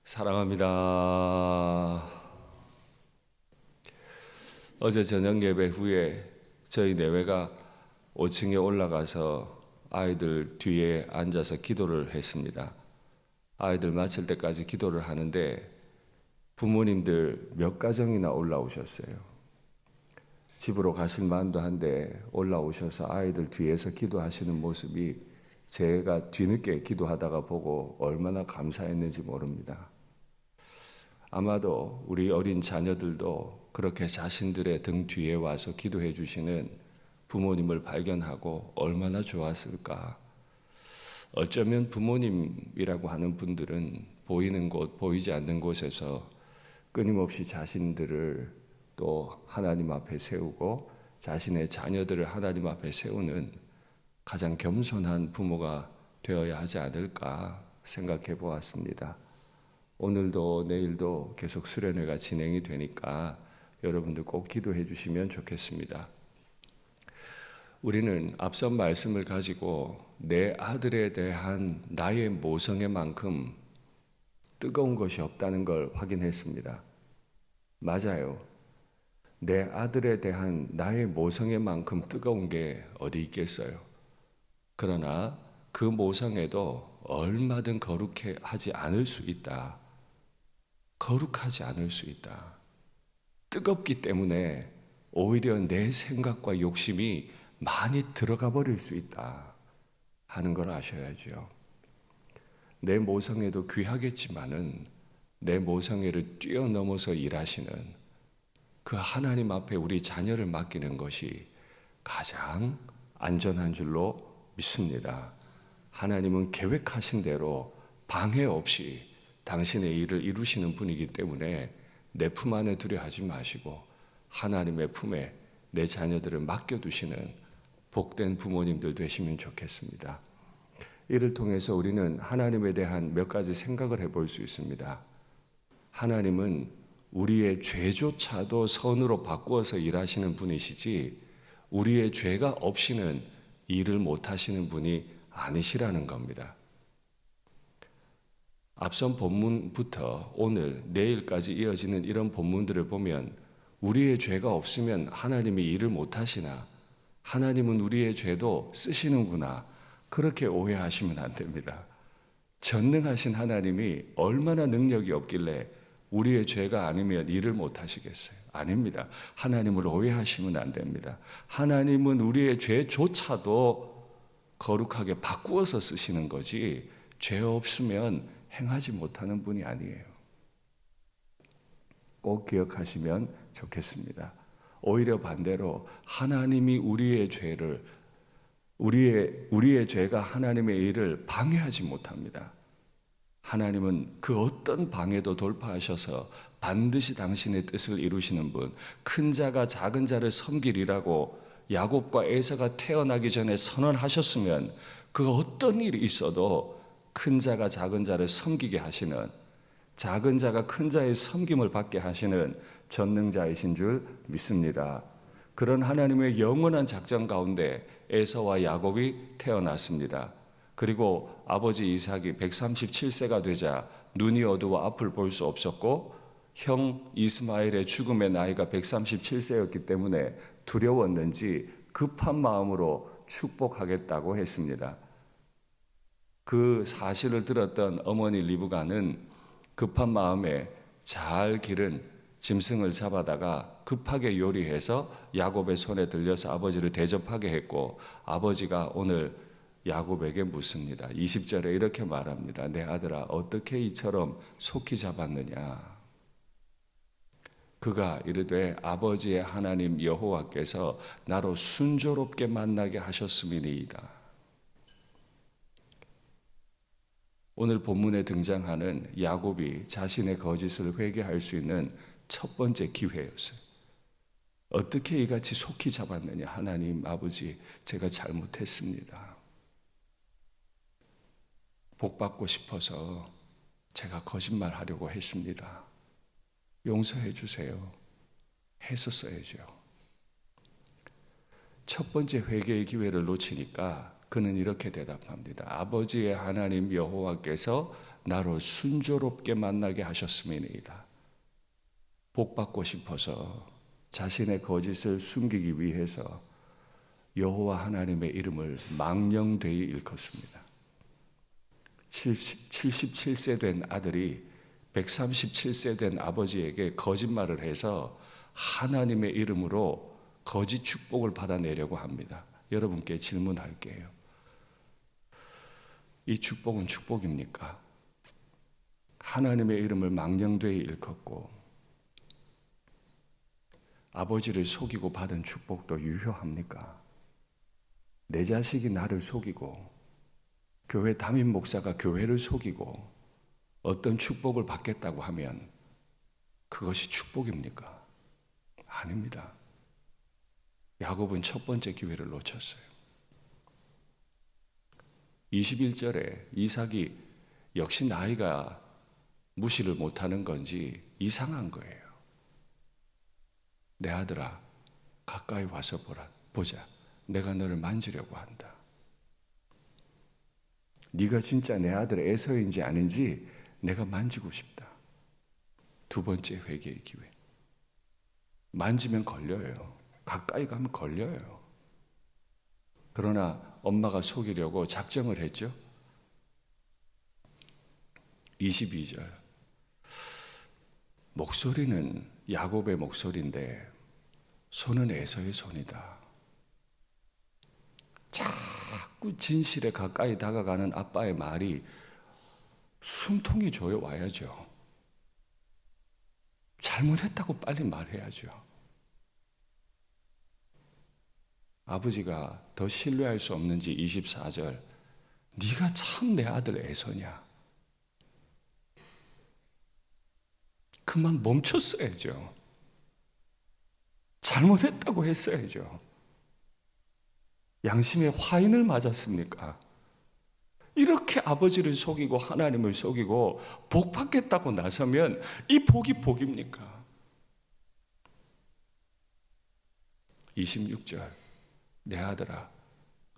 사랑합니다. 어제 저녁 예배 후에 저희 내외가 5층에 올라가서 아이들 뒤에 앉아서 기도를 했습니다. 아이들 마칠 때까지 기도를 하는데 부모님들 몇 가정이나 올라오셨어요. 집으로 가실 만도 한데 올라오셔서 아이들 뒤에서 기도하시는 모습이 제가 뒤늦게 기도하다가 보고 얼마나 감사했는지 모릅니다. 아마도 우리 어린 자녀들도 그렇게 자신들의 등 뒤에 와서 기도해 주시는 부모님을 발견하고 얼마나 좋았을까. 어쩌면 부모님이라고 하는 분들은 보이는 곳, 보이지 않는 곳에서 끊임없이 자신들을 또 하나님 앞에 세우고 자신의 자녀들을 하나님 앞에 세우는 가장 겸손한 부모가 되어야 하지 않을까 생각해 보았습니다. 오늘도 내일도 계속 수련회가 진행이 되니까 여러분들 꼭 기도해 주시면 좋겠습니다. 우리는 앞선 말씀을 가지고 내 아들에 대한 나의 모성애 만큼 뜨거운 것이 없다는 걸 확인했습니다. 맞아요. 내 아들에 대한 나의 모성애 만큼 뜨거운 게 어디 있겠어요. 그러나 그 모성애도 얼마든 거룩하지 않을 수 있다. 거룩하지 않을 수 있다. 뜨겁기 때문에 오히려 내 생각과 욕심이 많이 들어가 버릴 수 있다 하는 걸 아셔야죠. 내 모성애도 귀하겠지만은 내 모성애를 뛰어넘어서 일하시는 그 하나님 앞에 우리 자녀를 맡기는 것이 가장 안전한 줄로 믿습니다. 하나님은 계획하신 대로 방해 없이 당신의 일을 이루시는 분이기 때문에 내 품 안에 두려워하지 마시고 하나님의 품에 내 자녀들을 맡겨두시는 복된 부모님들 되시면 좋겠습니다. 이를 통해서 우리는 하나님에 대한 몇 가지 생각을 해볼 수 있습니다. 하나님은 우리의 죄조차도 선으로 바꾸어서 일하시는 분이시지 우리의 죄가 없이는 일을 못하시는 분이 아니시라는 겁니다. 앞선 본문부터 오늘, 내일까지 이어지는 이런 본문들을 보면 우리의 죄가 없으면 하나님이 일을 못하시나 하나님은 우리의 죄도 쓰시는구나 그렇게 오해하시면 안 됩니다. 전능하신 하나님이 얼마나 능력이 없길래 우리의 죄가 아니면 일을 못하시겠어요? 아닙니다. 하나님을 오해하시면 안 됩니다. 하나님은 우리의 죄조차도 거룩하게 바꾸어서 쓰시는 거지 죄 없으면 행하지 못하는 분이 아니에요. 꼭 기억하시면 좋겠습니다. 오히려 반대로 하나님이 우리의 죄를 우리의 죄가 하나님의 일을 방해하지 못합니다. 하나님은 그 어떤 방해도 돌파하셔서 반드시 당신의 뜻을 이루시는 분, 큰 자가 작은 자를 섬기리라고 야곱과 에서가 태어나기 전에 선언하셨으면 그 어떤 일이 있어도 큰 자가 작은 자를 섬기게 하시는, 작은 자가 큰 자의 섬김을 받게 하시는 전능자이신 줄 믿습니다. 그런 하나님의 영원한 작전 가운데 에서와 야곱이 태어났습니다. 그리고 아버지 이삭이 137세가 되자 눈이 어두워 앞을 볼 수 없었고 형 이스마엘의 죽음의 나이가 137세였기 때문에 두려웠는지 급한 마음으로 축복하겠다고 했습니다. 그 사실을 들었던 어머니 리브가는 급한 마음에 잘 기른 짐승을 잡아다가 급하게 요리해서 야곱의 손에 들려서 아버지를 대접하게 했고 아버지가 오늘 야곱에게 묻습니다. 20절에 이렇게 말합니다. 내 아들아 어떻게 이처럼 속히 잡았느냐. 그가 이르되 아버지의 하나님 여호와께서 나로 순조롭게 만나게 하셨음이니이다. 오늘 본문에 등장하는 야곱이 자신의 거짓을 회개할 수 있는 첫 번째 기회였어요. 어떻게 이같이 속히 잡았느냐. 하나님 아버지 제가 잘못했습니다. 복 받고 싶어서 제가 거짓말하려고 했습니다. 용서해 주세요. 했었어야죠. 첫 번째 회개의 기회를 놓치니까 그는 이렇게 대답합니다. 아버지의 하나님 여호와께서 나로 순조롭게 만나게 하셨음이니이다. 복받고 싶어서 자신의 거짓을 숨기기 위해서 여호와 하나님의 이름을 망령되이 일컫습니다. 77세 된 아들이 137세 된 아버지에게 거짓말을 해서 하나님의 이름으로 거짓 축복을 받아내려고 합니다. 여러분께 질문할게요. 이 축복은 축복입니까? 하나님의 이름을 망령되이 일컫고 아버지를 속이고 받은 축복도 유효합니까? 내 자식이 나를 속이고 교회 담임 목사가 교회를 속이고 어떤 축복을 받겠다고 하면 그것이 축복입니까? 아닙니다. 야곱은 첫 번째 기회를 놓쳤어요. 21절에 이삭이 역시 나이가 무시를 못하는 건지 이상한 거예요. 내 아들아, 가까이 와서 보자. 내가 너를 만지려고 한다. 네가 진짜 내 아들 에서인지 아닌지 내가 만지고 싶다. 두 번째 회개의 기회. 만지면 걸려요. 가까이 가면 걸려요. 그러나 엄마가 속이려고 작정을 했죠. 22절. 목소리는 야곱의 목소리인데 손은 에서의 손이다. 자꾸 진실에 가까이 다가가는 아빠의 말이 숨통이 조여 와야죠. 잘못했다고 빨리 말해야죠. 아버지가 더 신뢰할 수 없는지 24절. 네가 참 내 아들 에서냐? 그만 멈췄어야죠. 잘못했다고 했어야죠. 양심의 화인을 맞았습니까? 이렇게 아버지를 속이고 하나님을 속이고 복 받겠다고 나서면 이 복이 복입니까? 26절. 내 아들아,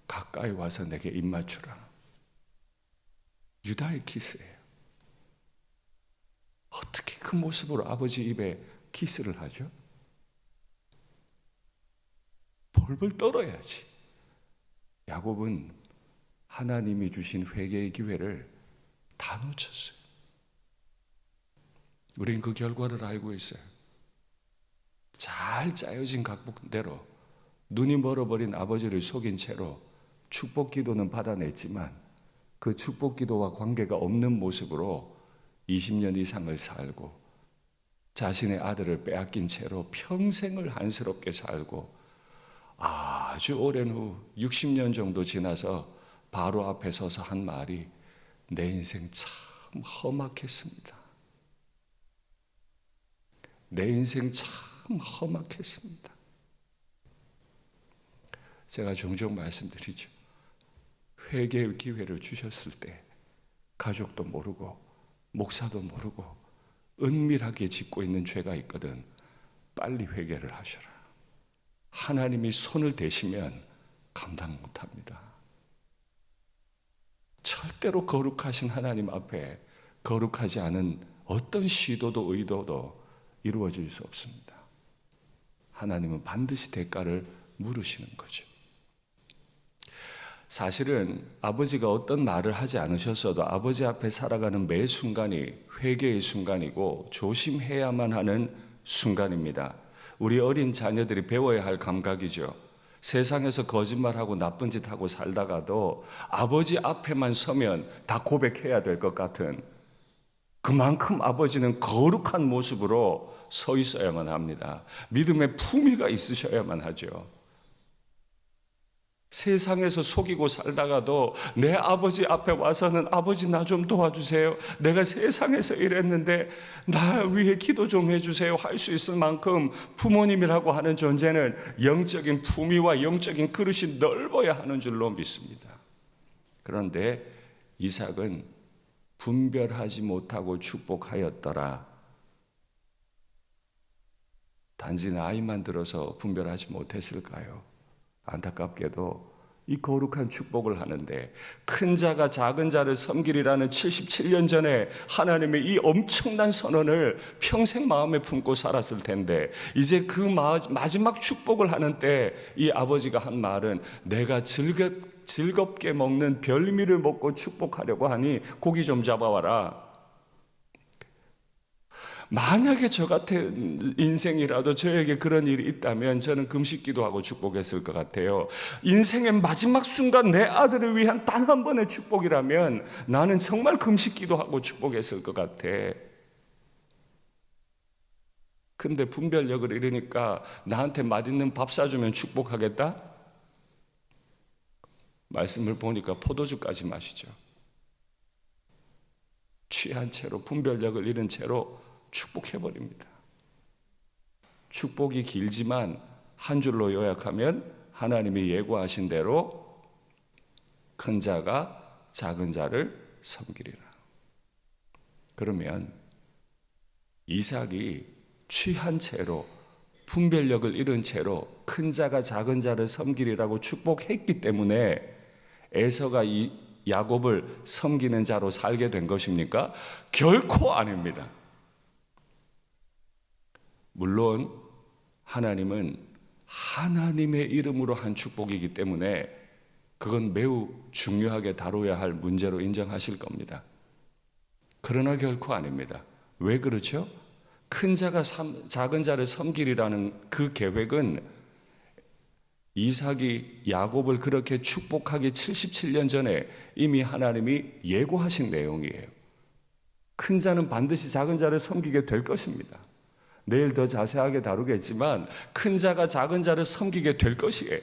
가까이 와서 내게 입 맞추라. 유다의 키스예요. 어떻게 그 모습으로 아버지 입에 키스를 하죠? 벌벌 떨어야지. 야곱은 하나님이 주신 회개의 기회를 다 놓쳤어요. 우린 그 결과를 알고 있어요. 잘 짜여진 각본대로 눈이 멀어버린 아버지를 속인 채로 축복 기도는 받아냈지만 그 축복 기도와 관계가 없는 모습으로 20년 이상을 살고 자신의 아들을 빼앗긴 채로 평생을 한스럽게 살고 아주 오랜 후 60년 정도 지나서 바로 앞에 서서 한 말이 내 인생 참 험악했습니다. 내 인생 참 험악했습니다. 제가 종종 말씀드리죠. 회개의 기회를 주셨을 때 가족도 모르고 목사도 모르고 은밀하게 짓고 있는 죄가 있거든. 빨리 회개를 하셔라. 하나님이 손을 대시면 감당 못합니다. 절대로 거룩하신 하나님 앞에 거룩하지 않은 어떤 시도도 의도도 이루어질 수 없습니다. 하나님은 반드시 대가를 물으시는 거죠. 사실은 아버지가 어떤 말을 하지 않으셨어도 아버지 앞에 살아가는 매 순간이 회개의 순간이고 조심해야만 하는 순간입니다. 우리 어린 자녀들이 배워야 할 감각이죠. 세상에서 거짓말하고 나쁜 짓 하고 살다가도 아버지 앞에만 서면 다 고백해야 될 것 같은 그만큼 아버지는 거룩한 모습으로 서 있어야만 합니다. 믿음의 품위가 있으셔야만 하죠. 세상에서 속이고 살다가도 내 아버지 앞에 와서는 아버지 나 좀 도와주세요. 내가 세상에서 이랬는데 나 위해 기도 좀 해주세요 할 수 있을 만큼 부모님이라고 하는 존재는 영적인 품위와 영적인 그릇이 넓어야 하는 줄로 믿습니다. 그런데 이삭은 분별하지 못하고 축복하였더라. 단지 나이만 들어서 분별하지 못했을까요? 안타깝게도 이 거룩한 축복을 하는데, 큰 자가 작은 자를 섬기리라는 77년 전에 하나님의 이 엄청난 선언을 평생 마음에 품고 살았을 텐데, 이제 그 마지막 축복을 하는 때 이 아버지가 한 말은, 내가 즐겁게 먹는 별미를 먹고 축복하려고 하니 고기 좀 잡아와라. 만약에 저 같은 인생이라도 저에게 그런 일이 있다면 저는 금식 기도하고 축복했을 것 같아요. 인생의 마지막 순간 내 아들을 위한 단 한 번의 축복이라면 나는 정말 금식 기도하고 축복했을 것 같아. 근데 분별력을 잃으니까 나한테 맛있는 밥 사주면 축복하겠다? 말씀을 보니까 포도주까지 마시죠. 취한 채로, 분별력을 잃은 채로 축복해버립니다. 축복이 길지만 한 줄로 요약하면 하나님이 예고하신 대로 큰 자가 작은 자를 섬기리라. 그러면 이삭이 취한 채로, 분별력을 잃은 채로 큰 자가 작은 자를 섬기리라고 축복했기 때문에 에서가 이 야곱을 섬기는 자로 살게 된 것입니까? 결코 아닙니다. 물론 하나님은 하나님의 이름으로 한 축복이기 때문에 그건 매우 중요하게 다뤄야 할 문제로 인정하실 겁니다. 그러나 결코 아닙니다. 왜 그렇죠? 큰 자가 작은 자를 섬기리라는 그 계획은 이삭이 야곱을 그렇게 축복하기 77년 전에 이미 하나님이 예고하신 내용이에요. 큰 자는 반드시 작은 자를 섬기게 될 것입니다. 내일 더 자세하게 다루겠지만 큰 자가 작은 자를 섬기게 될 것이에요.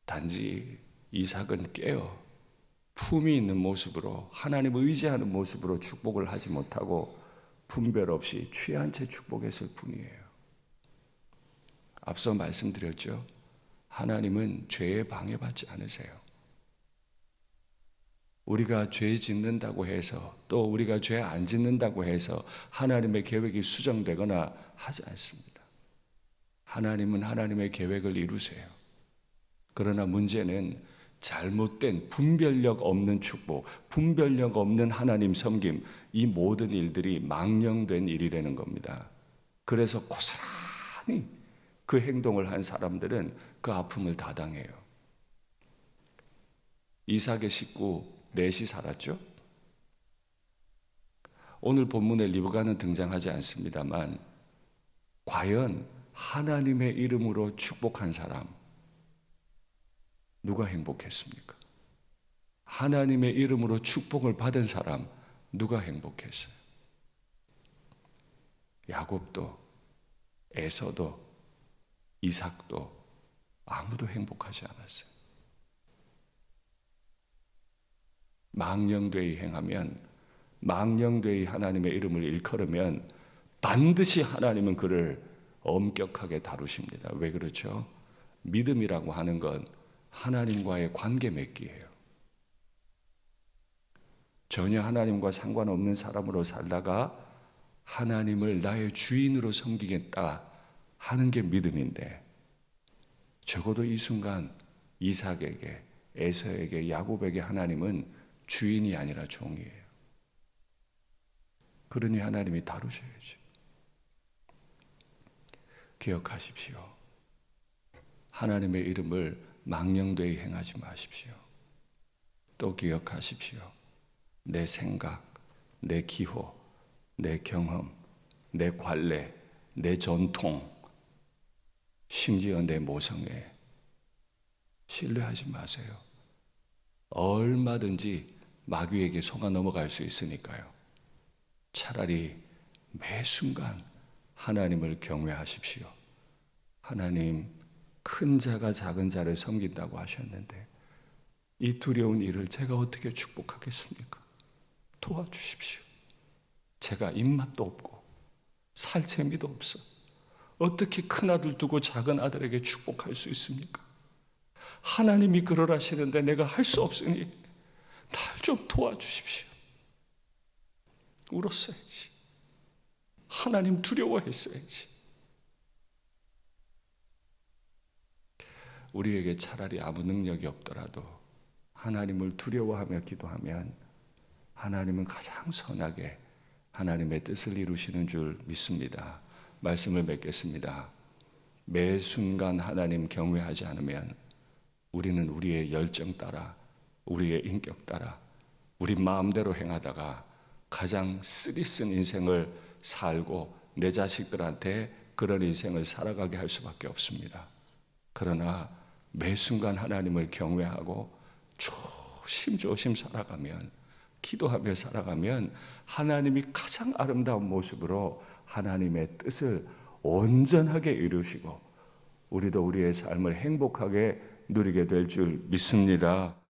단지 이삭은 깨어 품이 있는 모습으로, 하나님을 의지하는 모습으로 축복을 하지 못하고 분별 없이 취한 채 축복했을 뿐이에요. 앞서 말씀드렸죠. 하나님은 죄에 방해받지 않으세요. 우리가 죄 짓는다고 해서, 또 우리가 죄 안 짓는다고 해서 하나님의 계획이 수정되거나 하지 않습니다. 하나님은 하나님의 계획을 이루세요. 그러나 문제는 잘못된 분별력 없는 축복, 분별력 없는 하나님 섬김, 이 모든 일들이 망령된 일이라는 겁니다. 그래서 고스란히 그 행동을 한 사람들은 그 아픔을 다 당해요. 이삭의 식구 넷이 살았죠. 오늘 본문에 리브가는 등장하지 않습니다만, 과연 하나님의 이름으로 축복한 사람 누가 행복했습니까? 하나님의 이름으로 축복을 받은 사람 누가 행복했어요? 야곱도, 에서도, 이삭도 아무도 행복하지 않았어요. 망령되이 행하면, 망령되이 하나님의 이름을 일컬으면 반드시 하나님은 그를 엄격하게 다루십니다. 왜 그렇죠? 믿음이라고 하는 건 하나님과의 관계 맺기예요. 전혀 하나님과 상관없는 사람으로 살다가 하나님을 나의 주인으로 섬기겠다 하는 게 믿음인데, 적어도 이 순간 이삭에게, 에서에게, 야곱에게 하나님은 주인이 아니라 종이에요. 그러니 하나님이 다루셔야죠. 기억하십시오. 하나님의 이름을 망령되이 행하지 마십시오. 또 기억하십시오. 내 생각, 내 기호, 내 경험, 내 관례, 내 전통, 심지어 내 모성애 신뢰하지 마세요. 얼마든지 마귀에게 속아 넘어갈 수 있으니까요. 차라리 매 순간 하나님을 경외하십시오. 하나님, 큰 자가 작은 자를 섬긴다고 하셨는데 이 두려운 일을 제가 어떻게 축복하겠습니까? 도와주십시오. 제가 입맛도 없고 살 재미도 없어. 어떻게 큰 아들 두고 작은 아들에게 축복할 수 있습니까? 하나님이 그러라시는데 내가 할 수 없으니 날 좀 도와주십시오. 울었어야지. 하나님 두려워했어야지. 우리에게 차라리 아무 능력이 없더라도 하나님을 두려워하며 기도하면 하나님은 가장 선하게 하나님의 뜻을 이루시는 줄 믿습니다. 말씀을 맺겠습니다. 매 순간 하나님 경외하지 않으면 우리는 우리의 열정 따라, 우리의 인격 따라, 우리 마음대로 행하다가 가장 쓰리쓴 인생을 살고 내 자식들한테 그런 인생을 살아가게 할 수밖에 없습니다. 그러나 매 순간 하나님을 경외하고 조심조심 살아가면, 기도하며 살아가면 하나님이 가장 아름다운 모습으로 하나님의 뜻을 온전하게 이루시고 우리도 우리의 삶을 행복하게 누리게 될 줄 믿습니다.